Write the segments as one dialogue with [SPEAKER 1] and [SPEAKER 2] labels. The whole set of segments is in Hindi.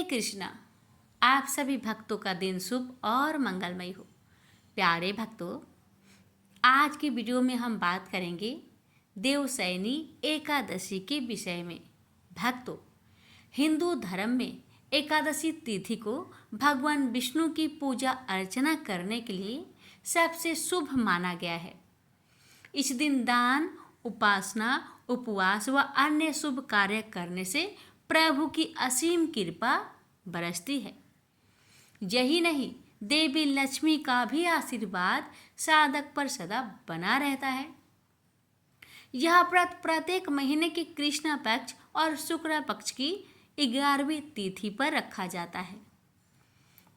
[SPEAKER 1] कृष्णा। आप सभी भक्तों का दिन शुभ और मंगलमय हो। प्यारे भक्तों, आज की वीडियो में हम बात करेंगे देवशयनी एकादशी के विषय में। भक्तों, हिंदू धर्म में एकादशी तिथि को भगवान विष्णु की पूजा अर्चना करने के लिए सबसे शुभ माना गया है। इस दिन दान, उपासना, उपवास व अन्य शुभ कार्य करने से प्रभु की असीम कृपा बरसती है। यही नहीं, देवी लक्ष्मी का भी आशीर्वाद साधक पर सदा बना रहता है। यह व्रत प्रत्येक महीने के कृष्ण पक्ष और शुक्ल पक्ष की 11वीं तिथि पर रखा जाता है,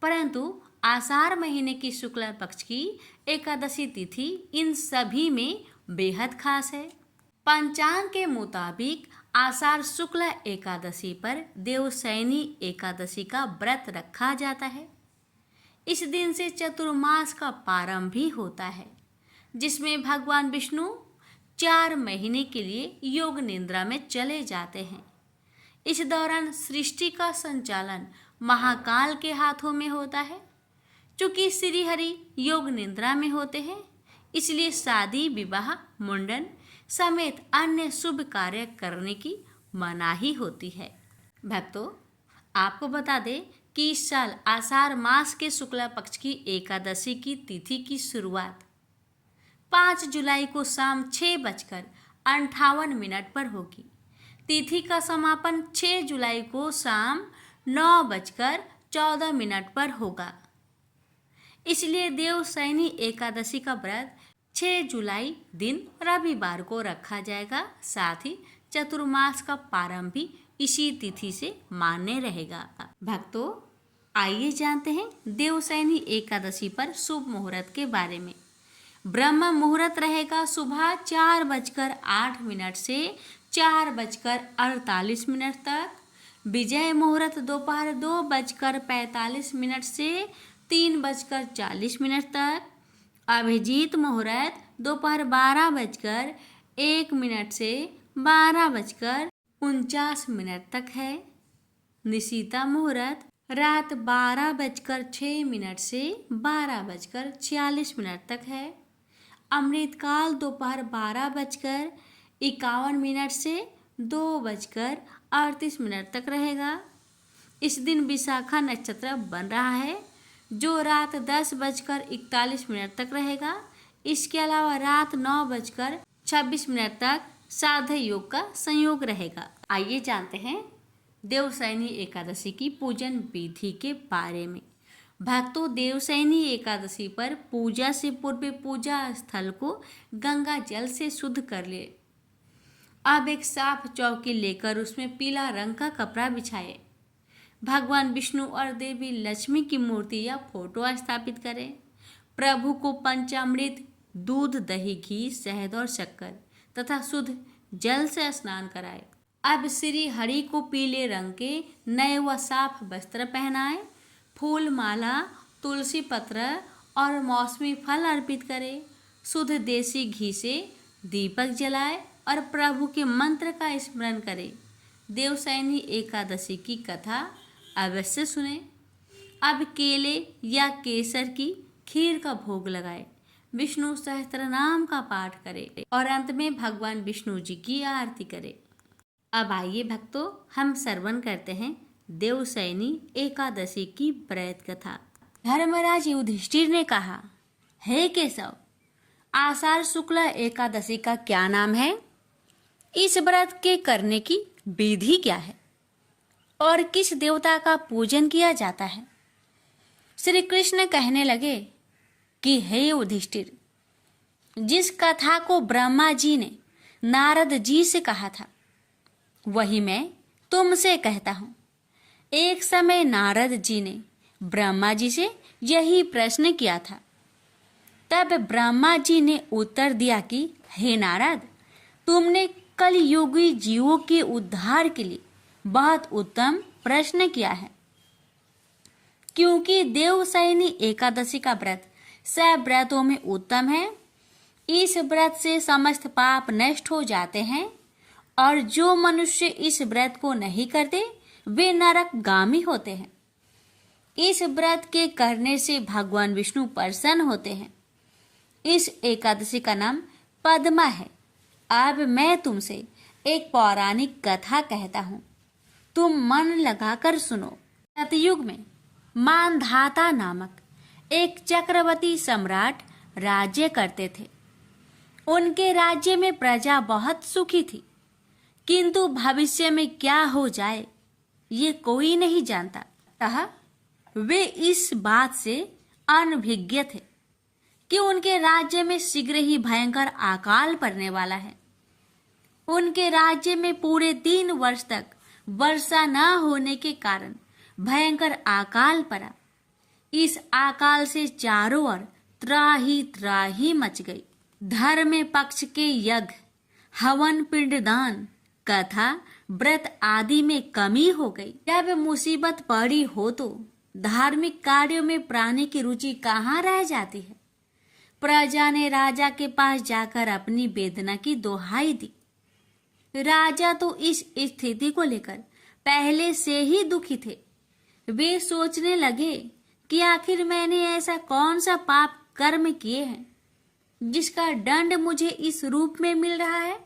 [SPEAKER 1] परंतु आषाढ़ महीने की शुक्ल पक्ष की एकादशी तिथि इन सभी में बेहद खास है। पंचांग के मुताबिक आषाढ़ शुक्ल एकादशी पर देवशयनी एकादशी का व्रत रखा जाता है। इस दिन से चतुर्मास का प्रारंभ भी होता है, जिसमें भगवान विष्णु 4 महीने के लिए योग निद्रा में चले जाते हैं। इस दौरान सृष्टि का संचालन महाकाल के हाथों में होता है। चूंकि श्री हरि योग निद्रा में होते हैं, इसलिए शादी, विवाह, मुंडन समेत अन्य शुभ कार्य करने की मनाही होती है। भक्तों, आपको बता दें कि इस साल आषाढ़ मास के शुक्ला पक्ष की एकादशी की तिथि की शुरुआत 5 जुलाई को शाम 6:58 पर होगी। तिथि का समापन 6 जुलाई को शाम 9:14 पर होगा। इसलिए देवशयनी एकादशी का व्रत 6 जुलाई दिन रविवार को रखा जाएगा। साथ ही चतुर्मास का प्रारंभ भी इसी तिथि से मान्य रहेगा। भक्तों, आइए जानते हैं देवशयनी एकादशी पर शुभ मुहूर्त के बारे में। ब्रह्म मुहूर्त रहेगा सुबह 4:08 से 4:48 तक। विजय मुहूर्त दोपहर 2:45 से 3:40 तक। अभिजीत मुहूर्त दोपहर 12:01 से 12:49 तक है। निशीता मुहूर्त रात 12:06 से 12:46 तक है। अमृतकाल दोपहर 12:51 से 2:38 तक रहेगा। इस दिन विशाखा नक्षत्र बन रहा है, जो रात 10:41 तक रहेगा। इसके अलावा रात 9:26 तक साध्य योग का संयोग रहेगा। आइए जानते हैं देवशयनी एकादशी की पूजन विधि के बारे में। भक्तों, देवशयनी एकादशी पर पूजा से पूर्व पूजा स्थल को गंगा जल से शुद्ध कर ले। अब एक साफ चौकी लेकर उसमें पीला रंग का कपड़ा बिछाए। भगवान विष्णु और देवी लक्ष्मी की मूर्ति या फोटो स्थापित करें। प्रभु को पंचामृत, दूध, दही, घी, शहद और शक्कर तथा शुद्ध जल से स्नान कराए। अब श्री हरि को पीले रंग के नए व साफ वस्त्र पहनाए। फूल माला, तुलसी पत्र और मौसमी फल अर्पित करें। शुद्ध देसी घी से दीपक जलाए और प्रभु के मंत्र का स्मरण करें। देवशयनी एकादशी की कथा अवश्य सुने। अब केले या केसर की खीर का भोग लगाए। विष्णु सहस्त्रनाम का पाठ करें और अंत में भगवान विष्णु जी की आरती करें। अब आइए भक्तों, हम श्रवण करते हैं देवशयनी एकादशी की व्रत कथा। धर्मराज युधिष्ठिर ने कहा, हे केशव, आषाढ़ शुक्ल एकादशी का क्या नाम है? इस व्रत के करने की विधि क्या है और किस देवता का पूजन किया जाता है? श्री कृष्ण कहने लगे कि हे युधिष्ठिर, जिस कथा को ब्रह्मा जी ने नारद जी से कहा था, वही मैं तुमसे कहता हूँ। एक समय नारद जी ने ब्रह्मा जी से यही प्रश्न किया था। तब ब्रह्मा जी ने उत्तर दिया कि हे नारद, तुमने कलयुगी जीवों के उद्धार के लिए बहुत उत्तम प्रश्न किया है। क्योंकि देवशयनी एकादशी का व्रत सब व्रतों में उत्तम है। इस व्रत से समस्त पाप नष्ट हो जाते हैं और जो मनुष्य इस व्रत को नहीं करते वे नरकगामी होते हैं। इस व्रत के करने से भगवान विष्णु प्रसन्न होते हैं। इस एकादशी का नाम पद्मा है। अब मैं तुमसे एक पौराणिक कथा कहता हूँ, तुम मन लगाकर सुनो। सतयुग में मानधाता नामक एक चक्रवर्ती सम्राट राज्य करते थे। उनके राज्य में प्रजा बहुत सुखी थी, किंतु भविष्य में क्या हो जाए ये कोई नहीं जानता। अतः वे इस बात से अनभिज्ञ थे कि उनके राज्य में शीघ्र ही भयंकर अकाल पड़ने वाला है। उनके राज्य में पूरे 3 वर्ष तक वर्षा न होने के कारण भयंकर अकाल पड़ा। इस अकाल से चारों ओर त्राही त्राही मच गई। धर्म पक्ष के यज्ञ, हवन, पिंडदान, कथा, व्रत आदि में कमी हो गई। जब मुसीबत पड़ी हो तो धार्मिक कार्यों में प्राणी की रुचि कहाँ रह जाती है। प्रजा ने राजा के पास जाकर अपनी वेदना की दोहाई दी। राजा तो इस स्थिति को लेकर पहले से ही दुखी थे। वे सोचने लगे कि आखिर मैंने ऐसा कौन सा पाप कर्म किए हैं जिसका दंड मुझे इस रूप में मिल रहा है।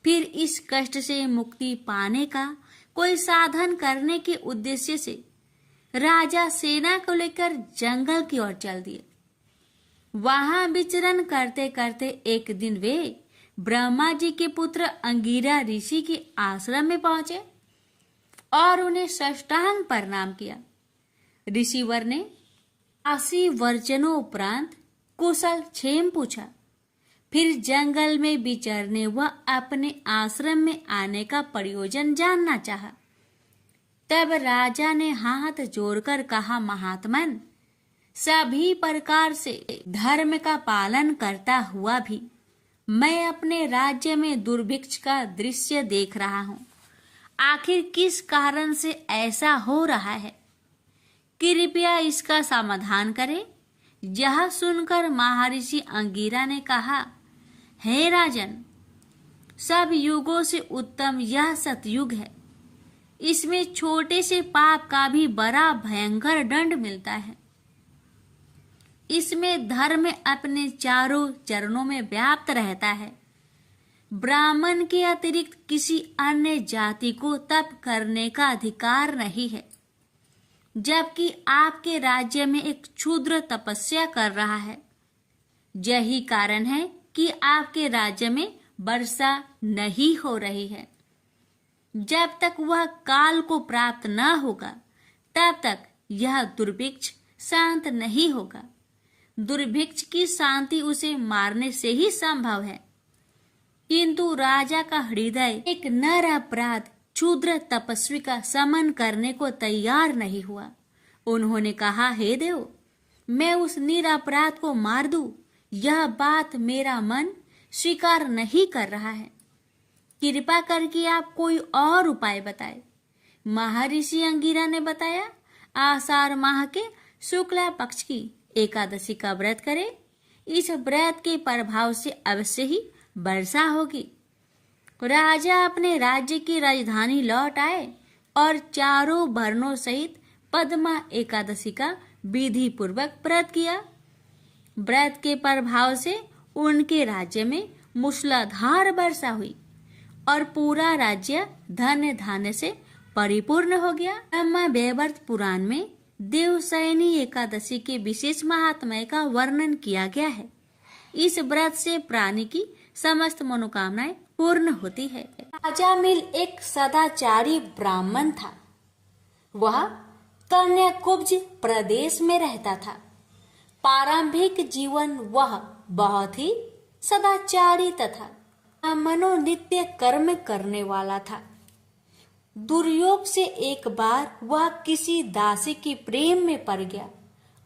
[SPEAKER 1] फिर इस कष्ट से मुक्ति पाने का कोई साधन करने के उद्देश्य से राजा सेना को लेकर जंगल की ओर चल दिए। वहां विचरण करते करते एक दिन वे ब्रह्मा जी के पुत्र अंगिरा ऋषि के आश्रम में पहुंचे और उन्हें साष्टांग प्रणाम किया। ऋषिवर ने 80 वर्जनों उपरांत कुशल क्षेम पूछा। फिर जंगल में विचरने व अपने आश्रम में आने का प्रयोजन जानना चाहा। तब राजा ने हाथ जोड़कर कहा, महात्मन, सभी प्रकार से धर्म का पालन करता हुआ भी मैं अपने राज्य में दुर्भिक्ष का दृश्य देख रहा हूँ। आखिर किस कारण से ऐसा हो रहा है? कृपया इसका समाधान करें। यह सुनकर महर्षि अंगिरा ने कहा, हे राजन, सब युगों से उत्तम यह सतयुग है। इसमें छोटे से पाप का भी बड़ा भयंकर दंड मिलता है। इसमें धर्म अपने चारों चरणों में व्याप्त रहता है। ब्राह्मण के अतिरिक्त किसी अन्य जाति को तप करने का अधिकार नहीं है, जबकि आपके राज्य में एक क्षुद्र तपस्या कर रहा है। यही कारण है कि आपके राज्य में वर्षा नहीं हो रही है। जब तक वह काल को प्राप्त न होगा तब तक यह दुर्भिक्ष शांत नहीं होगा। दुर्भिक्ष की शांति उसे मारने से ही संभव है। किंतु राजा का हृदय एक नर अपराध क्षुद्र तपस्वी का समन करने को तैयार नहीं हुआ। उन्होंने कहा, हे देव, मैं उस निरपराध को मार दूं, यह बात मेरा मन स्वीकार नहीं कर रहा है। कृपा करके आप कोई और उपाय बताए। महर्षि अंगिरा ने बताया, आषाढ़ माह के शुक्ला पक्ष की एकादशी का व्रत करें। इस व्रत के प्रभाव से अवश्य ही वर्षा होगी। राजा अपने राज्य की राजधानी लौट आए और चारों वर्णों सहित पद्मा एकादशी का विधि पूर्वक व्रत किया। व्रत के प्रभाव से उनके राज्य में मूसलाधार वर्षा हुई और पूरा राज्य धन्य धान्य से परिपूर्ण हो गया। ब्रह्मा वैवर्त पुराण में देवशयनी एकादशी के विशेष महात्म्य का वर्णन किया गया है। इस व्रत से प्राणी की समस्त मनोकामनाएं पूर्ण होती है। राजा मिल एक सदाचारी ब्राह्मण था। वह कन्याकुब्ज प्रदेश में रहता था। प्रारंभिक जीवन वह बहुत ही सदाचारी तथा मनोनित्य कर्म करने वाला था। दुर्योग से एक बार वह किसी दासी के प्रेम में पड़ गया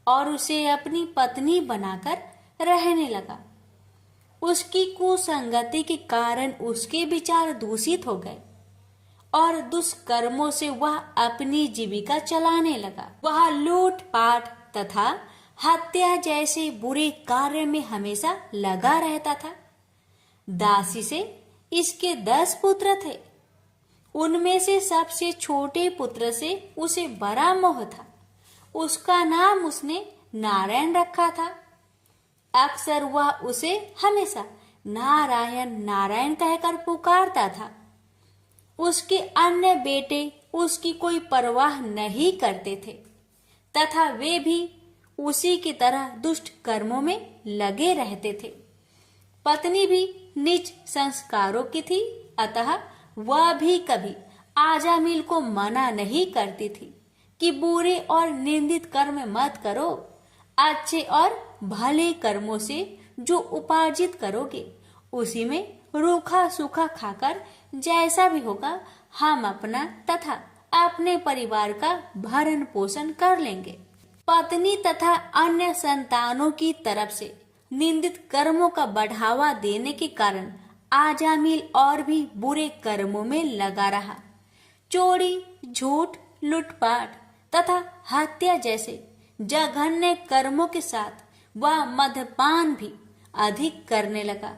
[SPEAKER 1] और उसे अपनी पत्नी बनाकर रहने लगा। उसकी कुसंगति के कारण उसके विचार दूषित हो गए और दुष्कर्मों से वह अपनी जीविका चलाने लगा। वह लूटपाट तथा हत्या जैसे बुरे कार्य में हमेशा लगा रहता था। दासी से इसके 10 पुत्र थे। उनमें से सबसे छोटे पुत्र से उसे बड़ा मोह था। उसका नाम उसने नारायण रखा था। अक्सर वह उसे हमेशा नारायण नारायण कहकर पुकारता था। उसके अन्य बेटे उसकी कोई परवाह नहीं करते थे तथा वे भी उसी की तरह दुष्ट कर्मों में लगे रहते थे। पत्नी भी नीच संस्कारों की थी, अतः वह भी कभी आजामिल को मना नहीं करती थी कि बुरे और निंदित कर्म मत करो। अच्छे और भले कर्मों से जो उपार्जित करोगे उसी में रूखा सूखा खाकर जैसा भी होगा हम अपना तथा अपने परिवार का भरण पोषण कर लेंगे। पत्नी तथा अन्य संतानों की तरफ से निंदित कर्मों का बढ़ावा देने के कारण आजामिल और भी बुरे कर्मों में लगा रहा। चोरी, झूठ, लूटपाट तथा हत्या जैसे जघन्य कर्मों के साथ वह मद्यपान भी अधिक करने लगा,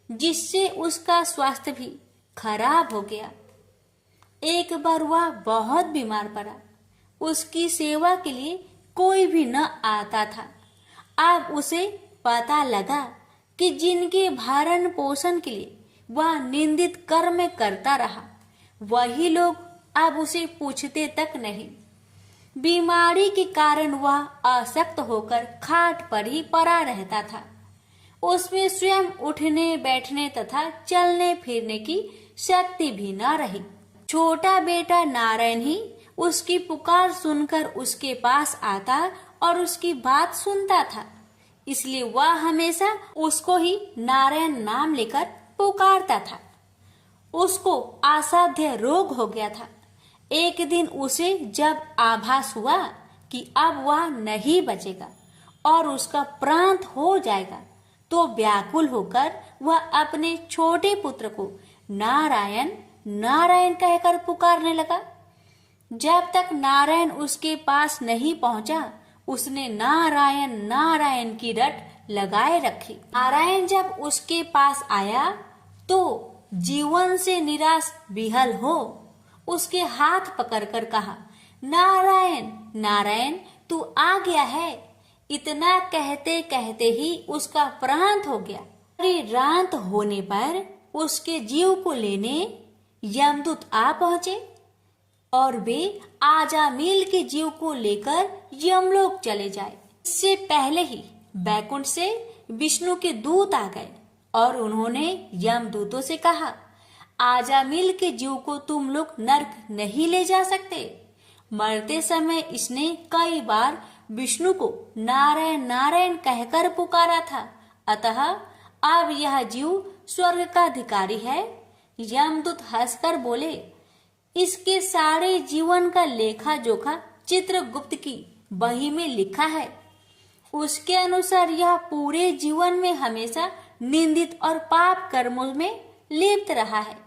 [SPEAKER 1] जिससे उसका स्वास्थ्य भी खराब हो गया। एक बार वह बहुत बीमार पड़ा। उसकी सेवा के लिए कोई भी न आता था। अब उसे पता लगा कि जिनके भरण पोषण के लिए वह निंदित कर्म करता रहा, वही लोग अब उसे पूछते तक नहीं। बीमारी के कारण वह अशक्त होकर खाट पर ही पड़ा रहता था। उसमें स्वयं उठने बैठने तथा चलने फिरने की शक्ति भी न रही। छोटा बेटा नारायण ही उसकी पुकार सुनकर उसके पास आता और उसकी बात सुनता था, इसलिए वह हमेशा उसको ही नारायण नाम लेकर पुकारता था। उसको असाध्य रोग हो गया था। एक दिन उसे जब आभास हुआ कि अब वह नहीं बचेगा और उसका प्रांत हो जाएगा, तो व्याकुल होकर वह अपने छोटे पुत्र को नारायण नारायण कहकर पुकारने लगा। जब तक नारायण उसके पास नहीं पहुंचा, उसने नारायण नारायण की रट लगाए रखी। नारायण जब उसके पास आया तो जीवन से निराश विहल हो उसके हाथ पकड़कर कहा, नारायण नारायण तू आ गया है। इतना कहते कहते ही उसका प्रांत हो गया। रात होने पर उसके जीव को लेने यमदूत आ पहुंचे और वे आजामिल के जीव को लेकर यमलोक चले जाए। इससे पहले ही बैकुंठ से विष्णु के दूत आ गए और उन्होंने यमदूतों से कहा, आजामिल के जीव को तुम लोग नरक नहीं ले जा सकते। मरते समय इसने कई बार विष्णु को नारायण नारायण कहकर पुकारा था, अतः अब यह जीव स्वर्ग का अधिकारी है। यमदूत हंसकर बोले, इसके सारे जीवन का लेखा जोखा चित्रगुप्त की बही में लिखा है। उसके अनुसार यह पूरे जीवन में हमेशा निंदित और पाप कर्मों में लिप्त रहा है।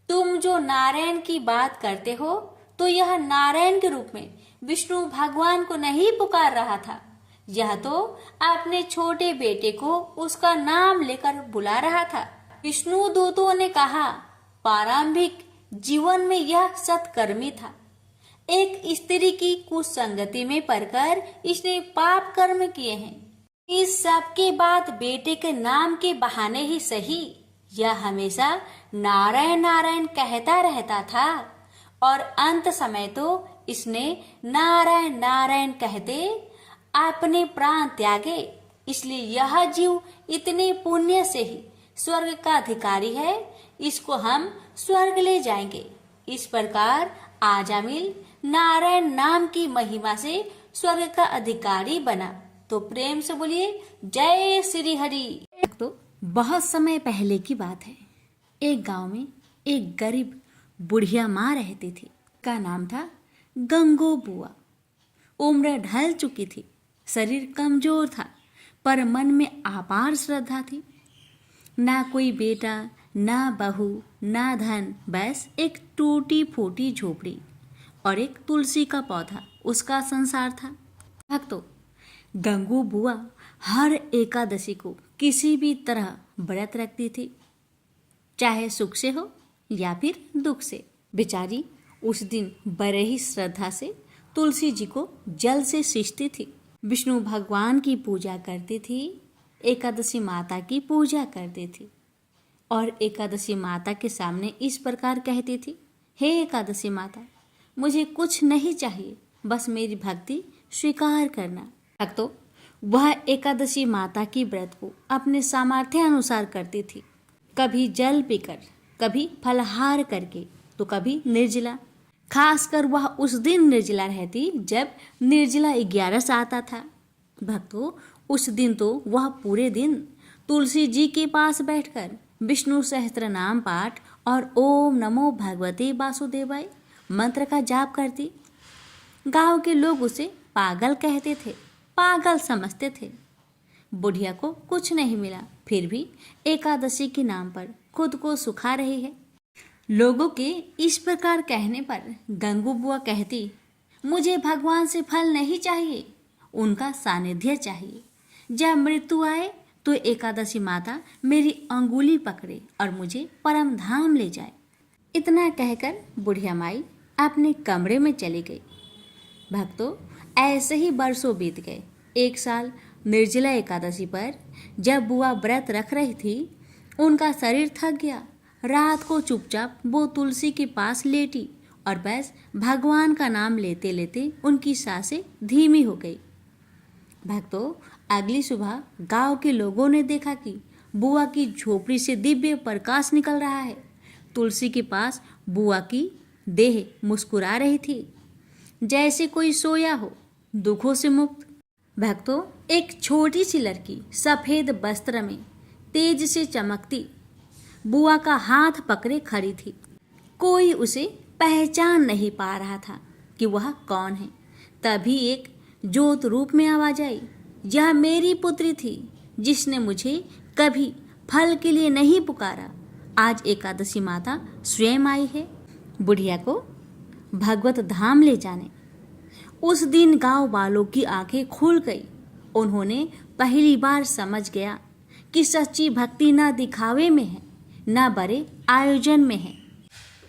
[SPEAKER 1] तुम जो नारायण की बात करते हो, तो यह नारायण के रूप में विष्णु भगवान को नहीं पुकार रहा था, यह तो अपने छोटे बेटे को उसका नाम लेकर बुला रहा था। विष्णु दूतों ने कहा, प्रारंभिक जीवन में यह सत्कर्मी था। एक स्त्री की कुसंगति में पड़कर इसने पाप कर्म किए हैं। इस सब के बाद बेटे के नाम के बहाने ही सही यह हमेशा नारायण नारायण कहता रहता था और अंत समय तो इसने नारायण नारायण कहते अपने प्राण त्यागे। इसलिए यह जीव इतने पुण्य से ही स्वर्ग का अधिकारी है। इसको हम स्वर्ग ले जाएंगे। इस प्रकार आजामिल नारायण नाम की महिमा से स्वर्ग का अधिकारी बना। तो प्रेम से बोलिए जय श्री हरि।
[SPEAKER 2] तो बहुत समय पहले की बात है। एक गांव में एक गरीब बुढ़िया माँ रहती थी। का नाम था गंगो बुआ। उम्र ढल चुकी थी, शरीर कमजोर था, पर मन में अपार श्रद्धा थी। ना कोई बेटा, ना बहू, ना धन, बस एक टूटी फूटी झोपड़ी और एक तुलसी का पौधा उसका संसार था। भक्तों, गंगू बुआ हर एकादशी को किसी भी तरह व्रत रखती थी, चाहे सुख से हो या फिर दुख से। बेचारी उस दिन बड़े ही श्रद्धा से तुलसी जी को जल से सींचती थी, विष्णु भगवान की पूजा करती थी, एकादशी माता की पूजा करती थी और एकादशी माता के सामने इस प्रकार कहती थी, हे एकादशी माता, मुझे कुछ नहीं चाहिए, बस मेरी भक्ति स्वीकार करना। भक्तों, वह एकादशी माता की व्रत को अपने सामर्थ्य अनुसार करती थी, कभी जल पीकर, कभी फलहार करके, तो कभी निर्जला। खासकर वह उस दिन निर्जला रहती जब निर्जला 11 आता था। भक्तों, उस दिन तो वह पूरे दिन तुलसी जी के पास बैठकर विष्णु सहस्त्र नाम पाठ और ओम नमो भगवते वासुदेवाय मंत्र का जाप करती। गांव के लोग उसे पागल कहते थे, पागल समझते थे। बुढ़िया को कुछ नहीं मिला, फिर भी एकादशी के नाम पर खुद को सुखा रही है। लोगों के इस प्रकार कहने पर गंगू बुआ कहती, मुझे भगवान से फल नहीं चाहिए, उनका सानिध्य चाहिए। जब मृत्यु आए तो एकादशी माता मेरी अंगुली पकड़े और मुझे परम धाम ले जाए। इतना कहकर बुढ़िया माई अपने कमरे में चली गई। भक्तों, ऐसे ही बरसों बीत गए। एक साल निर्जला एकादशी पर जब बुआ व्रत रख रही थी, उनका शरीर थक गया। रात को चुपचाप वो तुलसी के पास लेटी और बस भगवान का नाम लेते लेते उनकी सांसें धीमी हो गई। भक्तों, अगली सुबह गांव के लोगों ने देखा कि बुआ की झोपड़ी से दिव्य प्रकाश निकल रहा है। तुलसी के पास बुआ की देह मुस्कुरा रही थी, जैसे कोई सोया हो, दुखों से मुक्त। भक्तों, एक छोटी सी लड़की सफेद वस्त्र में तेज से चमकती बुआ का हाथ पकड़े खड़ी थी। कोई उसे पहचान नहीं पा रहा था कि वह कौन है। तभी एक ज्योत रूप में आवाज आई, यह मेरी पुत्री थी जिसने मुझे कभी फल के लिए नहीं पुकारा। आज एकादशी माता स्वयं आई है बुढ़िया को भगवत धाम ले जाने। उस दिन गांव वालों की आंखें खुल गई। उन्होंने पहली बार समझ गया कि सच्ची भक्ति न दिखावे में है, न बड़े आयोजन में है,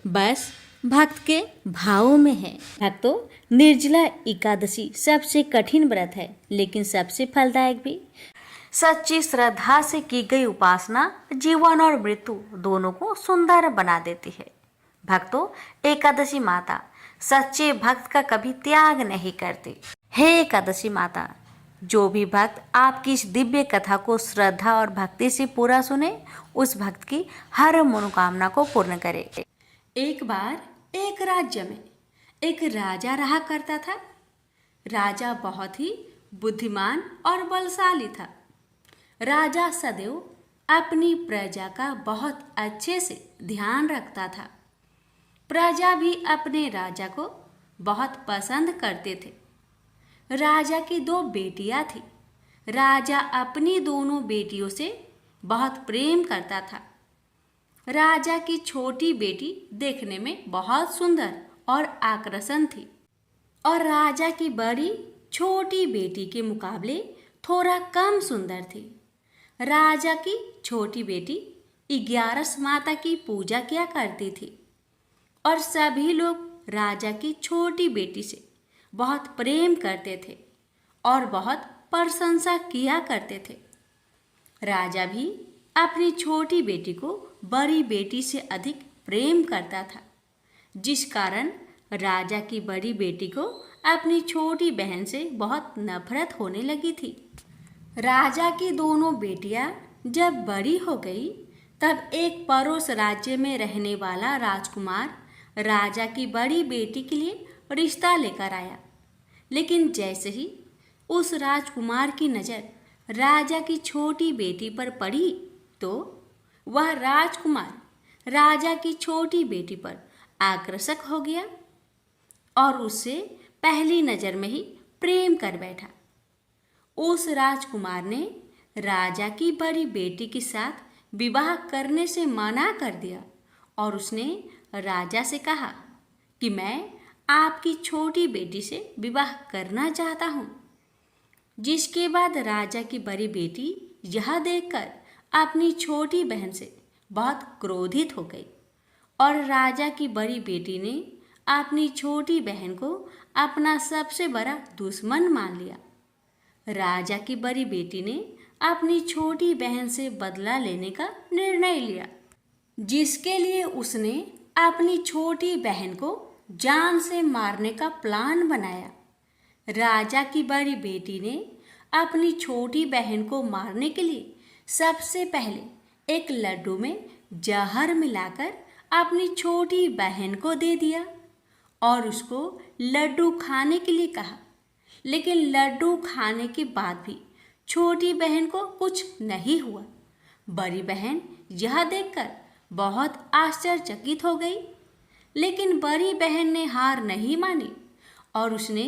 [SPEAKER 2] बस भक्त के भावों में है। भक्तों, निर्जला एकादशी सबसे कठिन व्रत है, लेकिन सबसे फलदायक भी। सच्ची श्रद्धा से की गई उपासना जीवन और मृत्यु दोनों को सुंदर बना देती है। भक्तों, एकादशी माता सच्चे भक्त का कभी त्याग नहीं करती। हे एकादशी माता, जो भी भक्त आपकी इस दिव्य कथा को श्रद्धा और भक्ति से पूरा सुने, उस भक्त की हर मनोकामना को पूर्ण करे। एक बार एक राज्य में एक राजा रहा करता था। राजा बहुत ही बुद्धिमान और बलशाली था। राजा सदैव अपनी प्रजा का बहुत अच्छे से ध्यान रखता था। प्रजा भी अपने राजा को बहुत पसंद करते थे। राजा की 2 बेटियां थी। राजा अपनी दोनों बेटियों से बहुत प्रेम करता था। राजा की छोटी बेटी देखने में बहुत सुंदर और आकर्षण थी और राजा की बड़ी छोटी बेटी के मुकाबले थोड़ा कम सुंदर थी। राजा की छोटी बेटी 11 माता की पूजा किया करती थी और सभी लोग राजा की छोटी बेटी से बहुत प्रेम करते थे और बहुत प्रशंसा किया करते थे। राजा भी अपनी छोटी बेटी को बड़ी बेटी से अधिक प्रेम करता था, जिस कारण राजा की बड़ी बेटी को अपनी छोटी बहन से बहुत नफरत होने लगी थी। राजा की दोनों बेटियां जब बड़ी हो गई, तब एक पड़ोस राज्य में रहने वाला राजकुमार राजा की बड़ी बेटी के लिए रिश्ता लेकर आया। लेकिन जैसे ही उस राजकुमार की नज़र राजा की छोटी बेटी पर पड़ी, तो वह राजकुमार राजा की छोटी बेटी पर आकर्षक हो गया और उससे पहली नज़र में ही प्रेम कर बैठा। उस राजकुमार ने राजा की बड़ी बेटी के साथ विवाह करने से मना कर दिया और उसने राजा से कहा कि मैं आपकी छोटी बेटी से विवाह करना चाहता हूँ। जिसके बाद राजा की बड़ी बेटी यह देखकर अपनी छोटी बहन से बहुत क्रोधित हो गई
[SPEAKER 1] और राजा की बड़ी बेटी ने अपनी छोटी बहन को अपना सबसे बड़ा दुश्मन मान लिया। राजा की बड़ी बेटी ने अपनी छोटी बहन से बदला लेने का निर्णय लिया, जिसके लिए उसने अपनी छोटी बहन को जान से मारने का प्लान बनाया। राजा की बड़ी बेटी ने अपनी छोटी बहन को मारने के लिए सबसे पहले एक लड्डू में जहर मिलाकर अपनी छोटी बहन को दे दिया और उसको लड्डू खाने के लिए कहा। लेकिन लड्डू खाने के बाद भी छोटी बहन को कुछ नहीं हुआ। बड़ी बहन यह देखकर बहुत आश्चर्यचकित हो गई। लेकिन बड़ी बहन ने हार नहीं मानी और उसने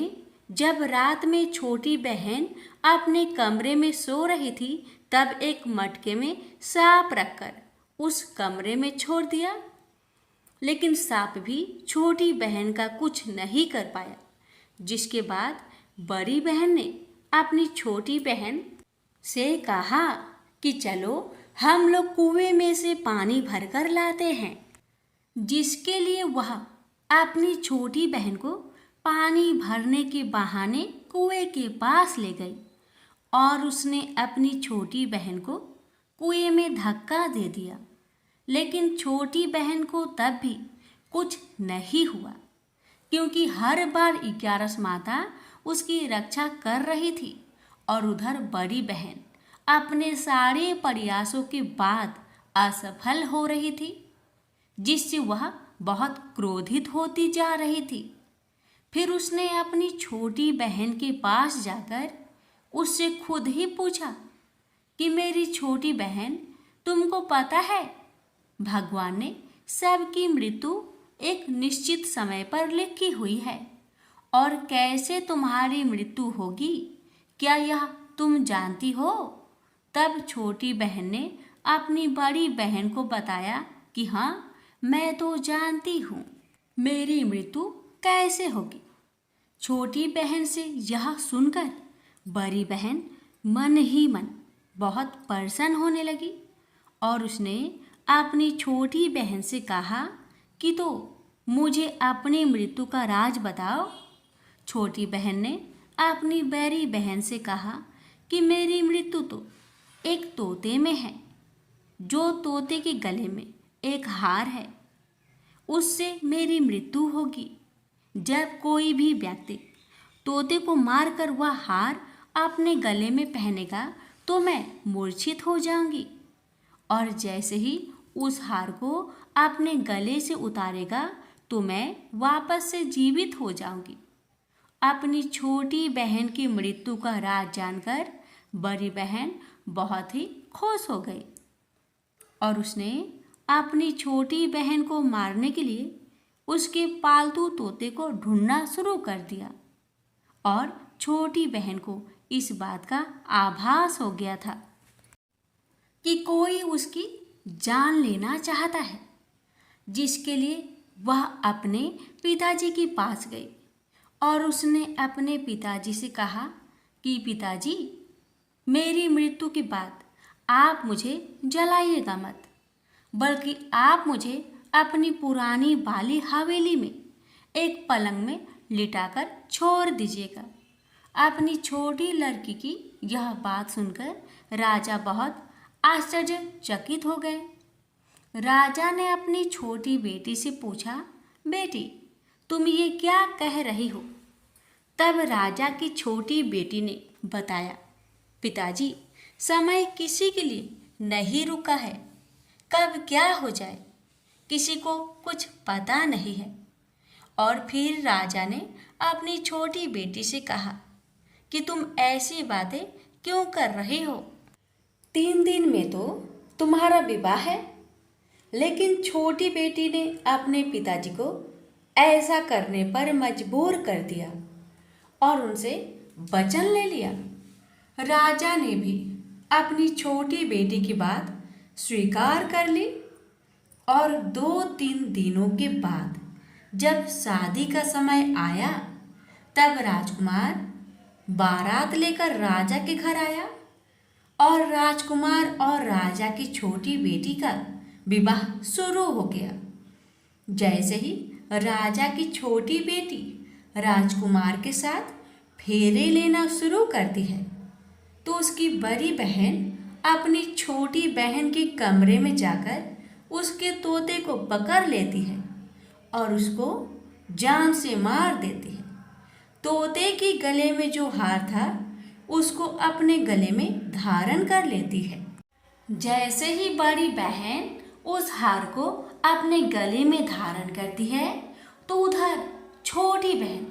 [SPEAKER 1] जब रात में छोटी बहन अपने कमरे में सो रही थी तब एक मटके में सांप रखकर उस कमरे में छोड़ दिया। लेकिन सांप भी छोटी बहन का कुछ नहीं कर पाया, जिसके बाद बड़ी बहन ने अपनी छोटी बहन से कहा कि चलो हम लोग कुएं में से पानी भरकर लाते हैं, जिसके लिए वह अपनी छोटी बहन को पानी भरने के बहाने कुएं के पास ले गई और उसने अपनी छोटी बहन को कुएं में धक्का दे दिया। लेकिन छोटी बहन को तब भी कुछ नहीं हुआ, क्योंकि हर बार 11 माता उसकी रक्षा कर रही थी और उधर बड़ी बहन अपने सारे प्रयासों के बाद असफल हो रही थी, जिससे वह बहुत क्रोधित होती जा रही थी। फिर उसने अपनी छोटी बहन के पास जाकर उससे खुद ही पूछा कि मेरी छोटी बहन, तुमको पता है भगवान ने सबकी मृत्यु एक निश्चित समय पर लिखी हुई है और कैसे तुम्हारी मृत्यु होगी, क्या यह तुम जानती हो? तब छोटी बहन ने अपनी बड़ी बहन को बताया कि हाँ, मैं तो जानती हूँ मेरी मृत्यु कैसे होगी। छोटी बहन से यह सुनकर बड़ी बहन मन ही मन बहुत प्रसन्न होने लगी और उसने अपनी छोटी बहन से कहा कि तो मुझे अपनी मृत्यु का राज बताओ। छोटी बहन ने अपनी बड़ी बहन से कहा कि मेरी मृत्यु तो एक तोते में है, जो तोते के गले में एक हार है, उससे मेरी मृत्यु होगी। जब कोई भी व्यक्ति तोते को मारकर वह हार अपने गले में पहनेगा तो मैं मूर्छित हो जाऊंगी, और जैसे ही उस हार को अपने गले से उतारेगा तो मैं वापस से जीवित हो जाऊंगी। अपनी छोटी बहन की मृत्यु का राज जानकर बड़ी बहन बहुत ही खुश हो गई और उसने अपनी छोटी बहन को मारने के लिए उसके पालतू तोते को ढूंढना शुरू कर दिया और छोटी बहन को इस बात का आभास हो गया था कि कोई उसकी जान लेना चाहता है, जिसके लिए वह अपने पिताजी के पास गई और उसने अपने पिताजी से कहा कि पिताजी, मेरी मृत्यु के बाद आप मुझे जलाइएगा मत, बल्कि आप मुझे अपनी पुरानी वाली हवेली में एक पलंग में लिटाकर छोड़ दीजिएगा। अपनी छोटी लड़की की यह बात सुनकर राजा बहुत आश्चर्यचकित हो गए। राजा ने अपनी छोटी बेटी से पूछा, बेटी, तुम ये क्या कह रही हो? तब राजा की छोटी बेटी ने बताया, पिताजी, समय किसी के लिए नहीं रुका है, कब क्या हो जाए किसी को कुछ पता नहीं है। और फिर राजा ने अपनी छोटी बेटी से कहा कि तुम ऐसी बातें क्यों कर रही हो? 3 दिन में तो तुम्हारा विवाह है। लेकिन छोटी बेटी ने अपने पिताजी को ऐसा करने पर मजबूर कर दिया और उनसे वचन ले लिया। राजा ने भी अपनी छोटी बेटी की बात स्वीकार कर ली और 2-3 दिनों के बाद जब शादी का समय आया तब राजकुमार बारात लेकर राजा के घर आया और राजकुमार और राजा की छोटी बेटी का विवाह शुरू हो गया।
[SPEAKER 2] जैसे ही राजा की छोटी बेटी राजकुमार के साथ फेरे लेना शुरू करती है तो उसकी बड़ी बहन अपनी छोटी बहन के कमरे में जाकर उसके तोते को पकड़ लेती है और उसको जान से मार देती है। तोते के गले में जो हार था उसको अपने गले में धारण कर लेती है। जैसे ही बड़ी बहन उस हार को अपने गले में धारण करती है तो उधर छोटी बहन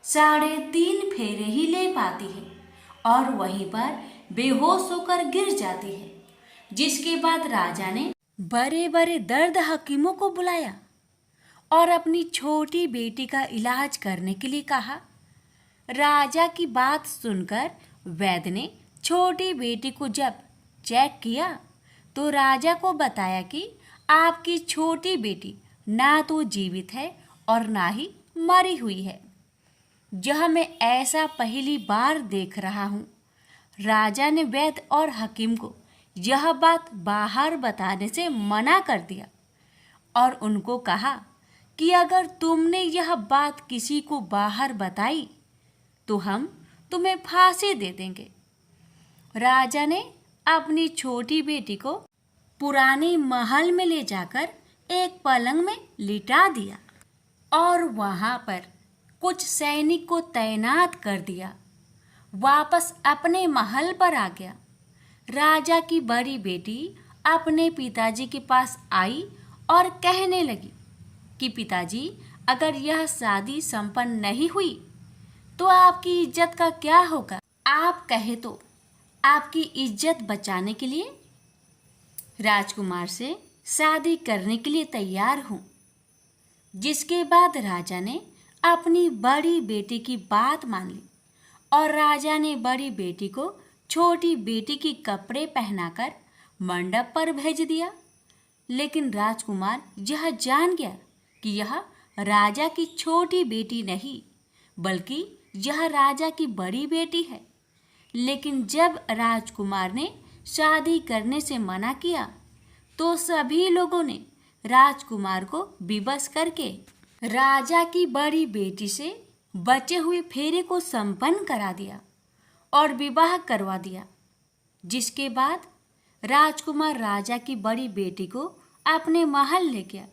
[SPEAKER 2] 3.5 फेरे ही ले पाती है और वहीं पर बेहोश होकर गिर जाती है। जिसके बाद राजा ने बड़े बड़े दर्द हकीमों को बुलाया और अपनी छोटी बेटी का इलाज करने के लिए कहा। राजा की बात सुनकर वैद्य ने छोटी बेटी को जब चेक किया तो राजा को बताया कि आपकी छोटी बेटी ना तो जीवित है और ना ही मरी हुई है। यह मैं ऐसा पहली बार देख रहा हूँ। राजा ने वैद्य और हकीम को यह बात बाहर बताने से मना कर दिया और उनको कहा कि अगर तुमने यह बात किसी को बाहर बताई तो हम तुम्हें फांसी दे देंगे। राजा ने अपनी छोटी बेटी को पुराने महल में ले जाकर एक पलंग में लिटा दिया और वहां पर कुछ सैनिक को तैनात कर दिया। वापस अपने महल पर आ गया। राजा की बड़ी बेटी अपने पिताजी के पास आई और कहने लगी कि पिताजी, अगर यह शादी संपन्न नहीं हुई तो आपकी इज्जत का क्या होगा? आप कहे तो आपकी इज्जत बचाने के लिए राजकुमार से शादी करने के लिए तैयार हूँ। जिसके बाद राजा ने अपनी बड़ी बेटी की बात मान ली और राजा ने बड़ी बेटी को छोटी बेटी की कपड़े पहनाकर मंडप पर भेज दिया। लेकिन राजकुमार यह जान गया कि यह राजा की छोटी बेटी नहीं बल्कि यह राजा की बड़ी बेटी है। लेकिन जब राजकुमार ने शादी करने से मना किया तो सभी लोगों ने राजकुमार को विवश करके राजा की बड़ी बेटी से बचे हुए फेरे को संपन्न करा दिया और विवाह करवा दिया। जिसके बाद राजकुमार राजा की बड़ी बेटी को अपने महल ले गया।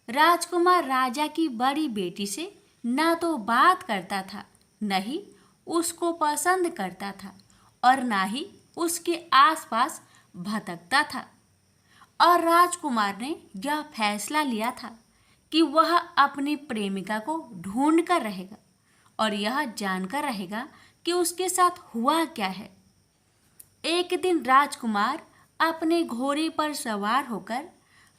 [SPEAKER 2] राजकुमार राजा की बड़ी बेटी से ना तो बात करता था, न ही उसको पसंद करता था और ना ही उसके आसपास भटकता था। और राजकुमार ने यह फैसला लिया था कि वह अपनी प्रेमिका को ढूंढ कर रहेगा और यह जानकर रहेगा कि उसके साथ हुआ क्या है। एक दिन राजकुमार अपने घोड़े पर सवार होकर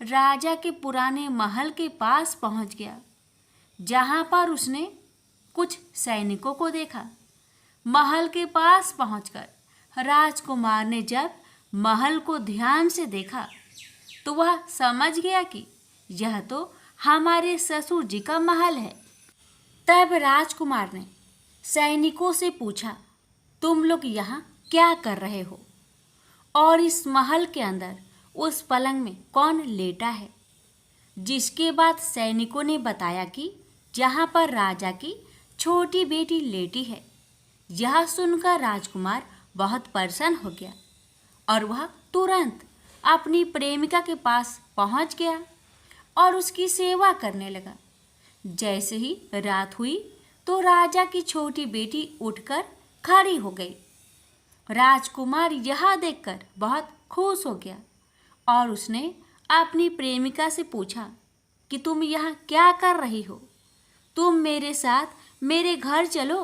[SPEAKER 2] राजा के पुराने महल के पास पहुंच गया, जहां पर उसने कुछ सैनिकों को देखा। महल के पास पहुंचकर राजकुमार ने जब महल को ध्यान से देखा तो वह समझ गया कि यह तो हमारे ससुर जी का महल है। तब राजकुमार ने सैनिकों से पूछा, तुम लोग यहाँ क्या कर रहे हो और इस महल के अंदर उस पलंग में कौन लेटा है? जिसके बाद सैनिकों ने बताया कि जहाँ पर राजा की छोटी बेटी लेटी है। यह सुनकर राजकुमार बहुत प्रसन्न हो गया और वह तुरंत अपनी प्रेमिका के पास पहुंच गया और उसकी सेवा करने लगा। जैसे ही रात हुई तो राजा की छोटी बेटी उठकर खड़ी हो गई। राजकुमार यह देखकर बहुत खुश हो गया और उसने अपनी प्रेमिका से पूछा कि तुम यहाँ क्या कर रही हो? तुम मेरे साथ मेरे घर चलो।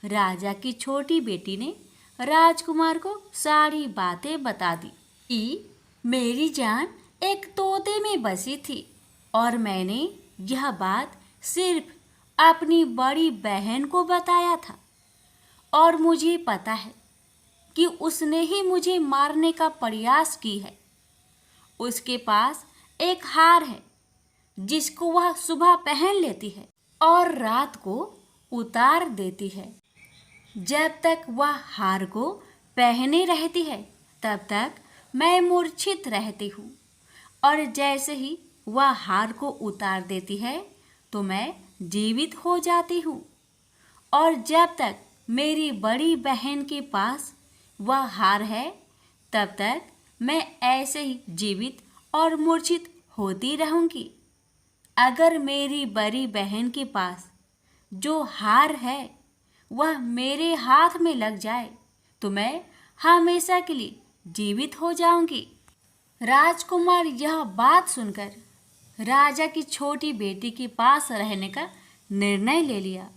[SPEAKER 2] राजा की छोटी बेटी ने राजकुमार को सारी बातें बता दी कि मेरी जान एक तोते में बसी थी और मैंने यह बात सिर्फ अपनी बड़ी बहन को बताया था और मुझे पता है कि उसने ही मुझे मारने का प्रयास की है। उसके पास एक हार है जिसको वह सुबह पहन लेती है और रात को उतार देती है। जब तक वह हार को पहने रहती है तब तक मैं मूर्छित रहती हूँ और जैसे ही वह हार को उतार देती है तो मैं जीवित हो जाती हूँ, और जब तक मेरी बड़ी बहन के पास वह हार है तब तक मैं ऐसे ही जीवित और मूर्छित होती रहूँगी। अगर मेरी बड़ी बहन के पास जो हार है वह मेरे हाथ में लग जाए तो मैं हमेशा के लिए जीवित हो जाऊंगी। राजकुमार यह बात सुनकर राजा की छोटी बेटी के पास रहने का निर्णय ले लिया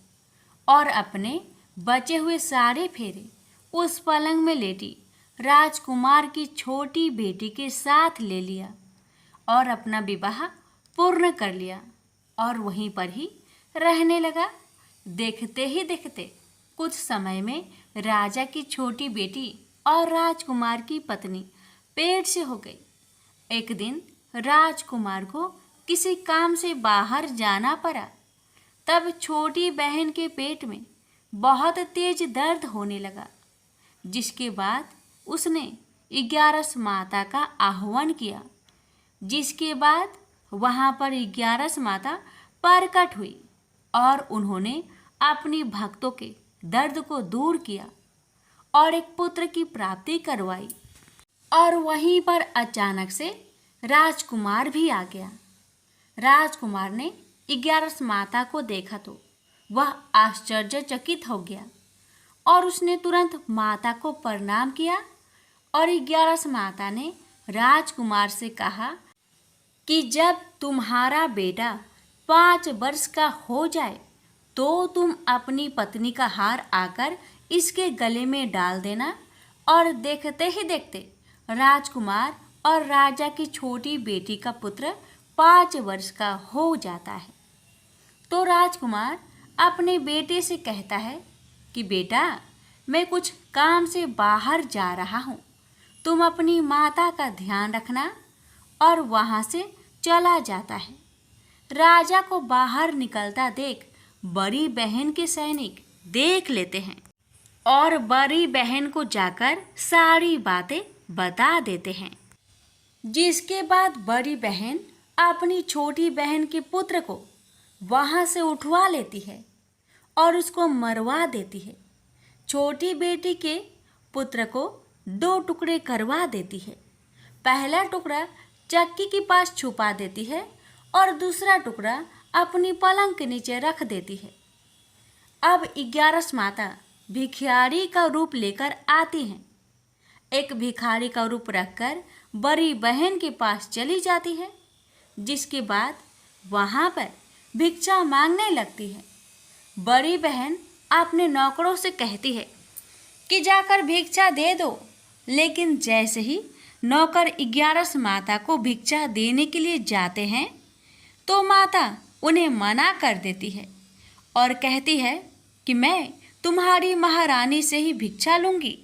[SPEAKER 2] और अपने बचे हुए सारे फेरे उस पलंग में लेटी राजकुमार की छोटी बेटी के साथ ले लिया और अपना विवाह पूर्ण कर लिया और वहीं पर ही रहने लगा। देखते ही देखते कुछ समय में राजा की छोटी बेटी और राजकुमार की पत्नी पेट से हो गई। एक दिन राजकुमार को किसी काम से बाहर जाना पड़ा। तब छोटी बहन के पेट में बहुत तेज दर्द होने लगा, जिसके बाद उसने 11 माता का आह्वान किया, जिसके बाद वहाँ पर 11 माता प्रकट हुई और उन्होंने अपनी भक्तों के दर्द को दूर किया और एक पुत्र की प्राप्ति करवाई। और वहीं पर अचानक से राजकुमार भी आ गया। राजकुमार ने 11 माता को देखा तो वह आश्चर्यचकित हो गया और उसने तुरंत माता को प्रणाम किया और 11 माता ने राजकुमार से कहा कि जब तुम्हारा बेटा 5 वर्ष का हो जाए तो तुम अपनी पत्नी का हार आकर इसके गले में डाल देना। और देखते ही देखते राजकुमार और राजा की छोटी बेटी का पुत्र 5 वर्ष का हो जाता है। तो राजकुमार अपने बेटे से कहता है कि बेटा, मैं कुछ काम से बाहर जा रहा हूँ, तुम अपनी माता का ध्यान रखना। और वहाँ से चला जाता है। राजा को बाहर निकलता देख बड़ी बहन के सैनिक देख लेते हैं और बड़ी बहन को जाकर सारी बातें बता देते हैं, जिसके बाद बड़ी बहन अपनी छोटी बहन के पुत्र को वहाँ से उठवा लेती है और उसको मरवा देती है। छोटी बेटी के पुत्र को 2 टुकड़े करवा देती है। पहला टुकड़ा चक्की के पास छुपा देती है और दूसरा टुकड़ा अपनी पलंग के नीचे रख देती है। अब 11 माता भिखारी का रूप लेकर आती हैं। एक भिखारी का रूप रखकर बड़ी बहन के पास चली जाती है, जिसके बाद वहाँ पर भिक्षा मांगने लगती है। बड़ी बहन अपने नौकरों से कहती है कि जाकर भिक्षा दे दो, लेकिन जैसे ही नौकर 11 माता को भिक्षा देने के लिए जाते हैं तो माता उन्हें मना कर देती है और कहती है कि मैं तुम्हारी महारानी से ही भिक्षा लूँगी।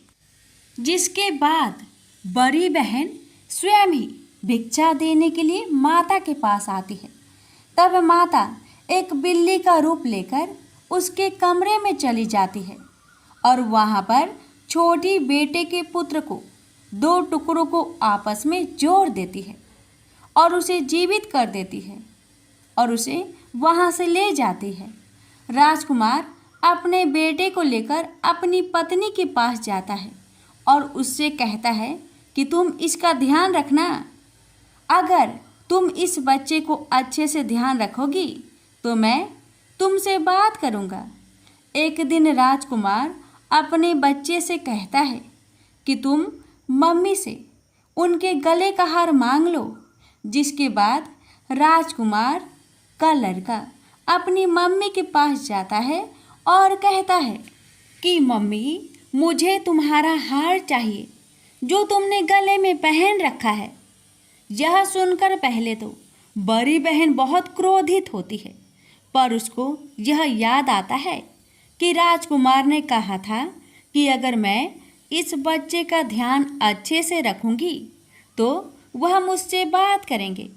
[SPEAKER 2] जिसके बाद बड़ी बहन स्वयं ही भिक्षा देने के लिए माता के पास आती है। तब माता एक बिल्ली का रूप लेकर उसके कमरे में चली जाती है और वहाँ पर छोटी बेटे के पुत्र को 2 टुकड़ों को आपस में जोड़ देती है और उसे जीवित कर देती है और उसे वहाँ से ले जाती है। राजकुमार अपने बेटे को लेकर अपनी पत्नी के पास जाता है और उससे कहता है कि तुम इसका ध्यान रखना। अगर तुम इस बच्चे को अच्छे से ध्यान रखोगी तो मैं तुमसे बात करूँगा। एक दिन राजकुमार अपने बच्चे से कहता है कि तुम मम्मी से उनके गले का हार मांग लो। जिसके बाद राजकुमार का लड़का अपनी मम्मी के पास जाता है और कहता है कि मम्मी, मुझे तुम्हारा हार चाहिए जो तुमने गले में पहन रखा है। यह सुनकर पहले तो बड़ी बहन बहुत क्रोधित होती है, पर उसको यह याद आता है कि राजकुमार ने कहा था कि अगर मैं इस बच्चे का ध्यान अच्छे से रखूंगी तो वह मुझसे बात करेंगे,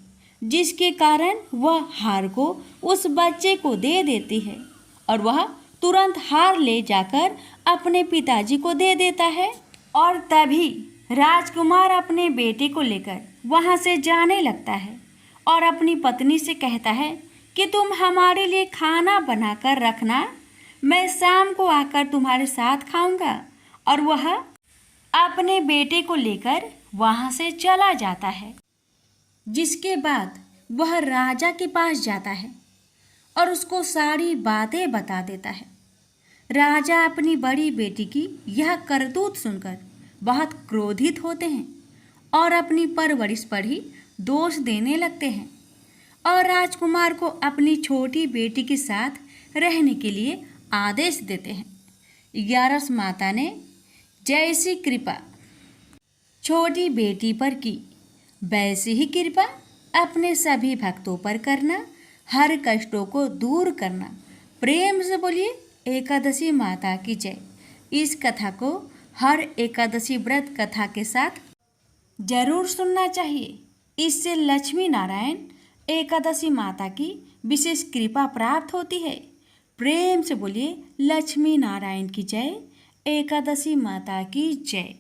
[SPEAKER 2] जिसके कारण वह हार को उस बच्चे को दे देती है और वह तुरंत हार ले जाकर अपने पिताजी को दे देता है। और तभी राजकुमार अपने बेटे को लेकर वहाँ से जाने लगता है और अपनी पत्नी से कहता है कि तुम हमारे लिए खाना बनाकर रखना, मैं शाम को आकर तुम्हारे साथ खाऊंगा। और वह अपने बेटे को लेकर वहाँ से चला जाता है। जिसके बाद वह राजा के पास जाता है और उसको सारी बातें बता देता है। राजा अपनी बड़ी बेटी की यह करतूत सुनकर बहुत क्रोधित होते हैं और अपनी परवरिश पर ही दोष देने लगते हैं और राजकुमार को अपनी छोटी बेटी के साथ रहने के लिए आदेश देते हैं। 11 माता ने जैसी कृपा छोटी बेटी पर की, वैसी ही कृपा अपने सभी भक्तों पर करना, हर कष्टों को दूर करना। प्रेम से बोलिए एकादशी माता की जय। इस कथा को हर एकादशी व्रत कथा के साथ जरूर सुनना चाहिए। इससे लक्ष्मी नारायण एकादशी माता की विशेष कृपा प्राप्त होती है। प्रेम से बोलिए लक्ष्मी नारायण की जय, एकादशी माता की जय।